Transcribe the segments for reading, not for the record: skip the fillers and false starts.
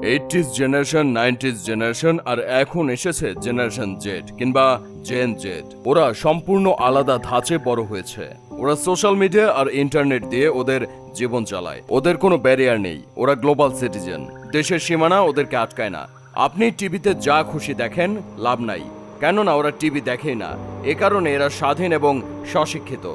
80s generation, 90s generation আর এখন এসেছে generation Z কিংবা জেন জেড। ওরা সম্পূর্ণ আলাদা ধাঁচে বড় হয়েছে। ওরা সোশ্যাল মিডিয়া আর ইন্টারনেট দিয়ে ওদের জীবন চালায়। ওদের কোনো ব্যারিয়ার নেই। ওরা গ্লোবাল সিটিজেন। দেশের সীমানা ওদেরকে আটকায় না। আপনি টিভিতে যা খুশি দেখেন, লাভ নাই, কেননা ওরা টিভি দেখেই না। এ কারণে এরা স্বাধীন এবং স্বশিক্ষিত।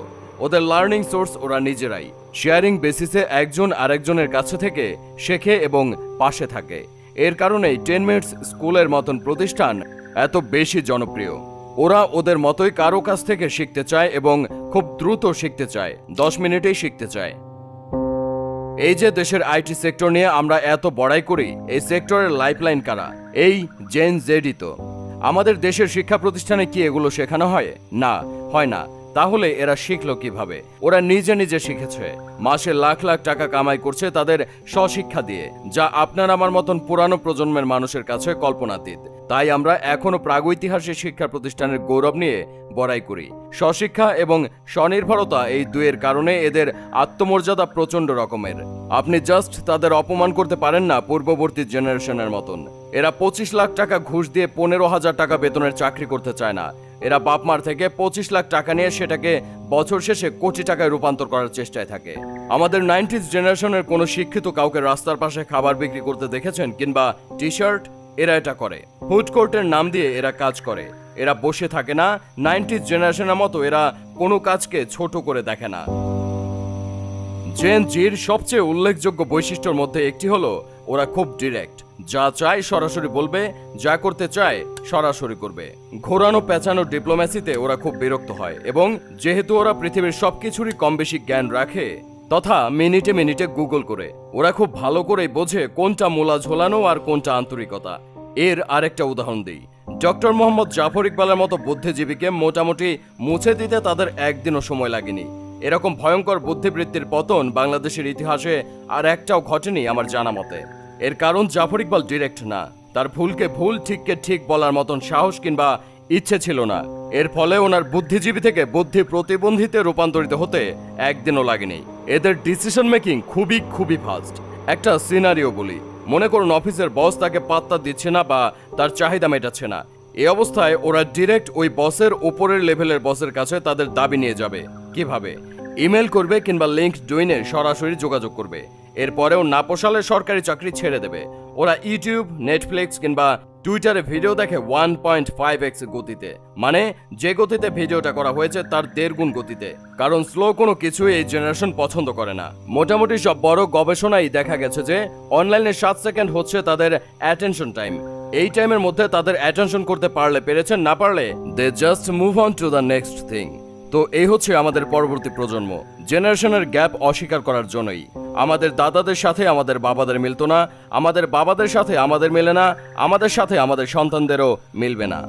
ওদের লার্নিং সোর্স ওরা নিজেরাই। শেয়ারিং বেসিসে একজন আরেকজনের কাছে থেকে শেখে এবং পাশে থাকে। এর কারণেই 10 মিনিটস স্কুলের মতন প্রতিষ্ঠান এত বেশি জনপ্রিয়। ওরা ওদের মতোই কারো কাছ থেকে শিখতে চায় এবং খুব দ্রুত শিখতে চায়, 10 মিনিটেই শিখতে চায়। এই যে দেশের আইটি সেক্টর নিয়ে আমরা এত বড়াই করি, এই সেক্টরের লাইফলাইন কারা? এই জেন জেডই তো। আমাদের দেশের শিক্ষা প্রতিষ্ঠানে কি এগুলো শেখানো হয়? না, হয় না। তাহলে এরা শিখলো কিভাবে? ওরা নিজে নিজে শিখেছে। মাসে লাখ লাখ টাকা কামাই করছে তাদের স্বশিক্ষা দিয়ে, যা আপনার আমার মতন পুরানো প্রজন্মের মানুষের কাছে কল্পনাতীত। তাই আমরা এখনো প্রাগৈতিহাসিক শিক্ষা প্রতিষ্ঠানের গৌরব নিয়ে বড়াই করি। স্বশিক্ষা এবং স্বনির্ভরতা, এই দুয়ের কারণে এদের আত্মমর্যাদা প্রচন্ড রকমের। আপনি জাস্ট তাদের অপমান করতে পারেন না পূর্ববর্তী জেনারেশনের মতন। এরা 25 লাখ টাকা ঘুষ দিয়ে 15,000 টাকা বেতনের চাকরি করতে চায় না। এরা বাপমার থেকে 25 লাখ টাকা নিয়ে সেটাকে বছর শেষে কোটি টাকায় রূপান্তর করার চেষ্টায় থাকে। আমাদের 90s জেনারেশনের কোনো শিক্ষিত কাউকে রাস্তার পাশে খাবার বিক্রি করতে দেখেছেন? কিংবা টি শার্ট? এরা এটা করে। ফুড কোর্টের নাম দিয়ে এরা কাজ করে। এরা বসে থাকে না। 90s জেনারেশনের মতো এরা কোনো কাজকে ছোট করে দেখে না। জেন জির সবচেয়ে উল্লেখযোগ্য বৈশিষ্ট্যের মধ্যে একটি হলো ওরা খুব ডিরেক্ট। যা চায় সরাসরি বলবে, যা করতে চায় সরাসরি করবে। ঘোরানো পেঁচানো ডিপ্লোম্যাসিতে ওরা খুব বিরক্ত হয় এবং যেহেতু ওরা পৃথিবীর সবকিছুরই কম বেশি জ্ঞান রাখে তথা মিনিটে মিনিটে গুগল করে, ওরা খুব ভালো করেই বোঝে কোনটা মোলা ঝোলানো আর কোনটা আন্তরিকতা। এর আরেকটা উদাহরণ দিই। ডক্টর মোহাম্মদ জাফর ইকবালের মতো বুদ্ধিজীবীকে মোটামুটি মুছে দিতে তাদের একদিনও সময় লাগেনি। এরকম ভয়ঙ্কর বুদ্ধিবৃত্তির পতন বাংলাদেশের ইতিহাসে আর একটাও ঘটেনি আমার জানা মতে। এর কারণ জাফর ইকবাল ডিরেক্ট না। তার ভুলকে ভুল, ঠিককে ঠিক বলার মতন সাহস কিংবা ইচ্ছে ছিল না। এর ফলে ওনার বুদ্ধিজীবী থেকে বুদ্ধি প্রতিবন্ধীতে রূপান্তরিত হতে একদিনও লাগেনি। এদের ডিসিশন মেকিং খুবই খুবই ফাস্ট। একটা সিনারিও বলি। মনে করুন অফিসের বস তাকে পাত্তা দিচ্ছে না বা তার চাহিদা মেটাচ্ছে না। এই অবস্থায় ওরা ডিরেক্ট ওই বসের উপরের লেভেলের বসের কাছে তাদের দাবি নিয়ে যাবে। কিভাবে? ইমেল করবে কিংবা লিঙ্কডইনে সরাসরি যোগাযোগ করবে। এরপরেও না পোষালে সরকারি চাকরি ছেড়ে দেবে। ওরা ইউটিউব, নেটফ্লিক্স কিংবা টুইটারে ভিডিও দেখে 1.5x গতিতে, মানে যে গতিতে ভিডিওটা করা হয়েছে তার 1.5 গুণ গতিতে। কারণ স্লো কোনো কিছুই এই জেনারেশন পছন্দ করে না। মোটামুটি সব বড় গবেষণাই দেখা গেছে যে অনলাইনে 7 সেকেন্ড হচ্ছে তাদের অ্যাটেনশন টাইম। এই টাইমের মধ্যে তাদের অ্যাটেনশন করতে পারলে পেরেছেন, না পারলে they just move on to the next thing. তো এই হচ্ছে আমাদের পরবর্তী প্রজন্ম। জেনারেশনের গ্যাপ অস্বীকার করার জন্যই আমাদের দাদাদের সাথে আমাদের বাবাদের মিলতো না, আমাদের বাবাদের সাথে আমাদের মেলে না, আমাদের সাথে আমাদের সন্তানদেরও মিলবে না।